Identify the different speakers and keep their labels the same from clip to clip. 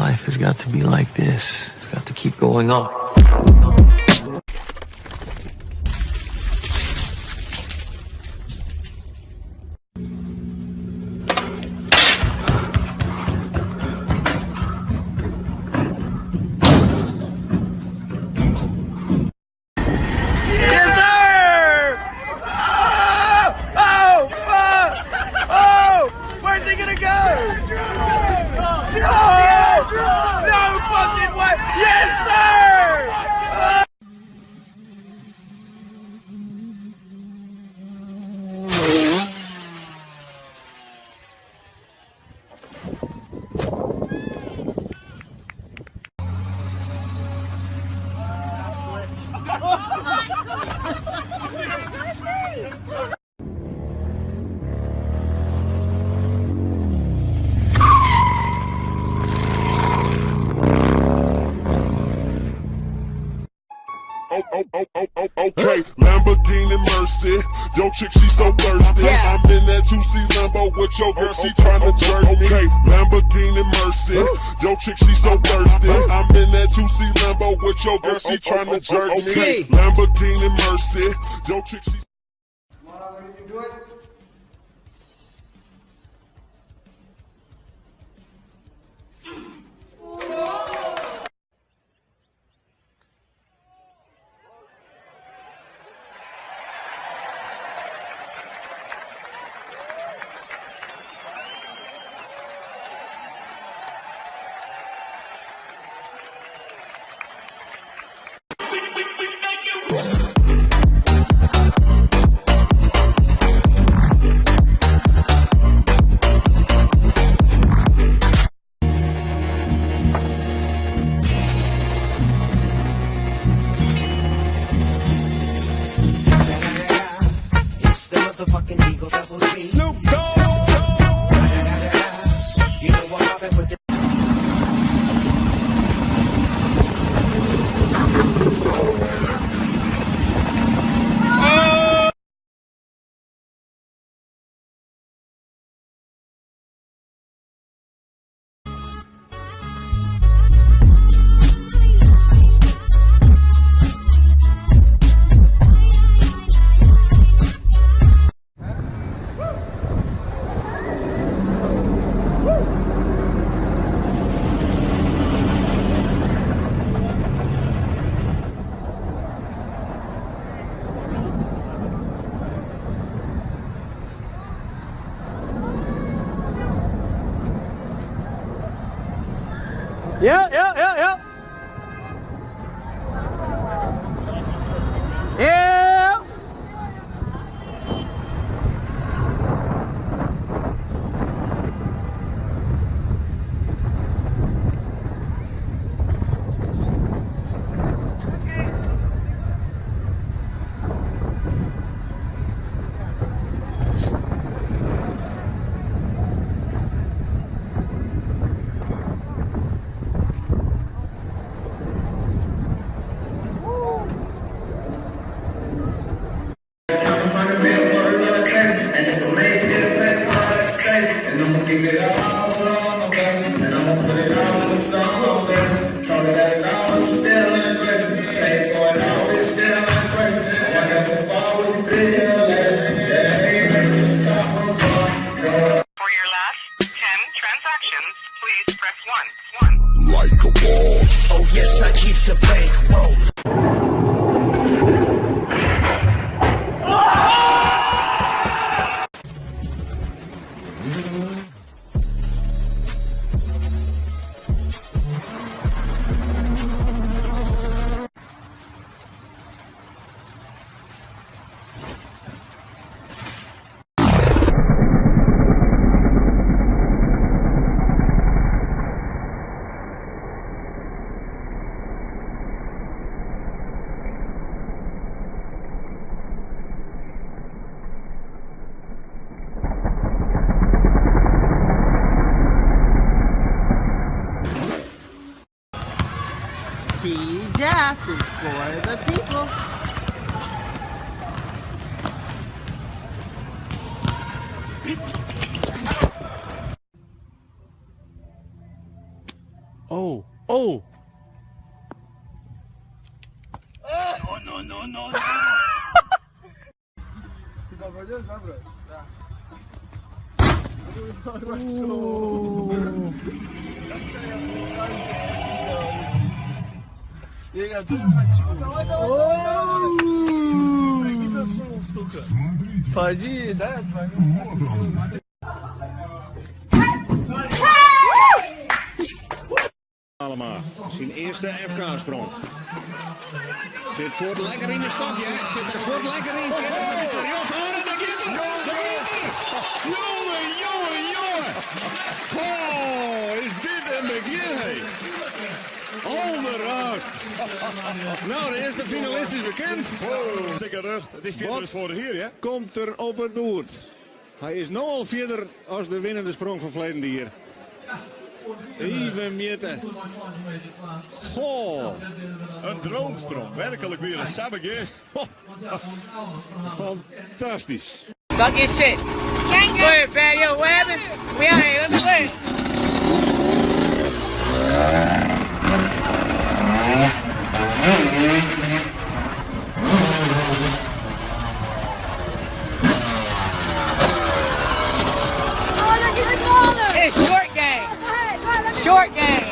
Speaker 1: life has got to be like this. It's got to keep going on.
Speaker 2: Okay, Lamborghini Mercy, yo chick she so thirsty. I'm in that 2C Lambo with your girl, she tryna jerk me. Okay, Lamborghini Mercy, yo chick she so thirsty. I'm in that 2C Lambo with your girl, she tryna jerk me. Lamborghini Mercy, yo chick she.
Speaker 3: Mom, you can do it.
Speaker 4: Fucking Eagle Double G. Snoop Dogg. You know what happened with the
Speaker 5: Yeah.
Speaker 4: and I'ma give it all to them, okay? And I'ma put it all in the song, okay? Told her that it all was still in person. Paid for it all, it's still in person. I got to fall with the bill later. Yeah, ain't just top from the bar.
Speaker 6: For your last 10 transactions, please press 1.
Speaker 2: Like a boss.
Speaker 4: Oh yes, I keep the bank roll.
Speaker 5: Jazz is for the people.
Speaker 7: Oh, oh! Oh, no, no, no, no!
Speaker 1: Pode ir, né?
Speaker 8: Allemaal. Zijn eerste FK-sprong. Zit Voort lekker in de stokje. Zit er Voort lekker in. Is er Jop Haren, daar gaat er. Jongen, jongen, jongen. Oh, is dit een begin, hé. Onderhaast. Nou, de eerste finalist is bekend.
Speaker 9: Oh, dikke rug. Het is vierde dus voor de hier, hè?
Speaker 8: Komt er op het boord. Hij is nu al verder als de winnende sprong van verleden hier. Even meten. Goh.
Speaker 9: Een droomsprong. Werkelijk weer een sabbige.
Speaker 8: Fantastisch.
Speaker 5: Suck your shit. Go ahead, fat. Yo, what happened? We out here. Let me wait. It's short game. Short game.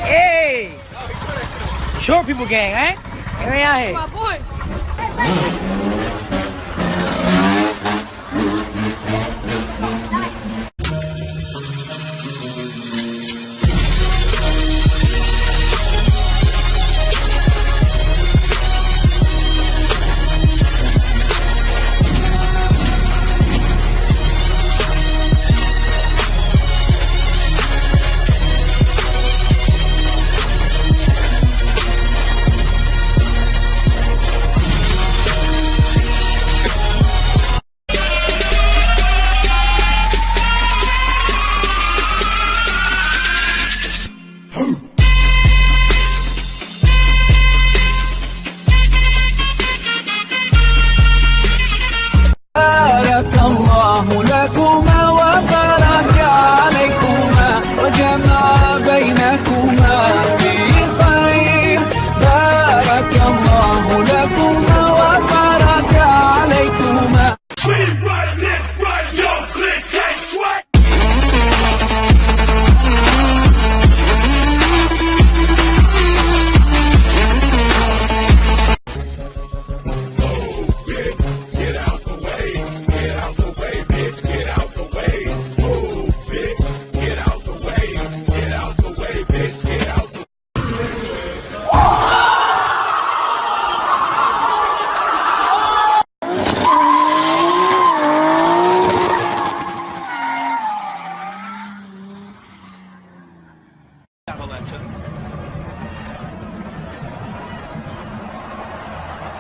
Speaker 5: Hey. Short people game, eh? Here we out here.
Speaker 10: My boy.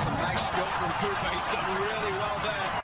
Speaker 8: Some nice skill from Cooper. He's done really well there.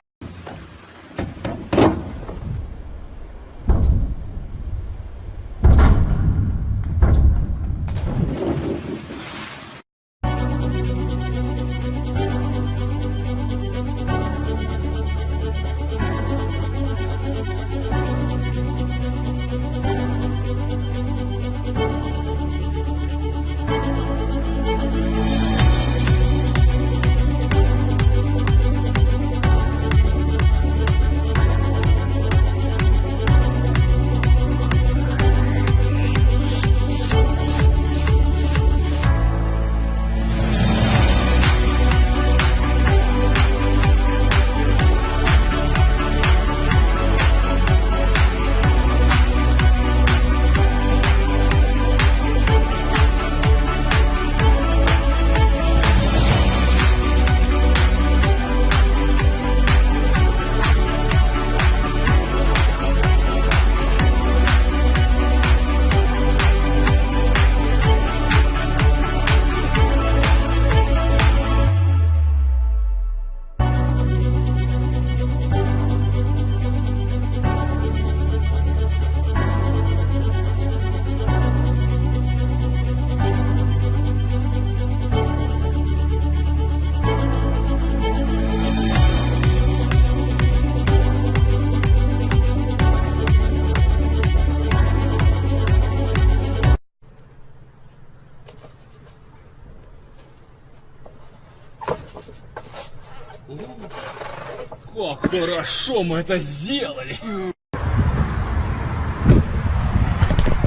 Speaker 7: Как хорошо мы это сделали!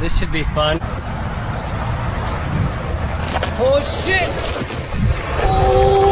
Speaker 5: This should be fun. Oh shit! Oh!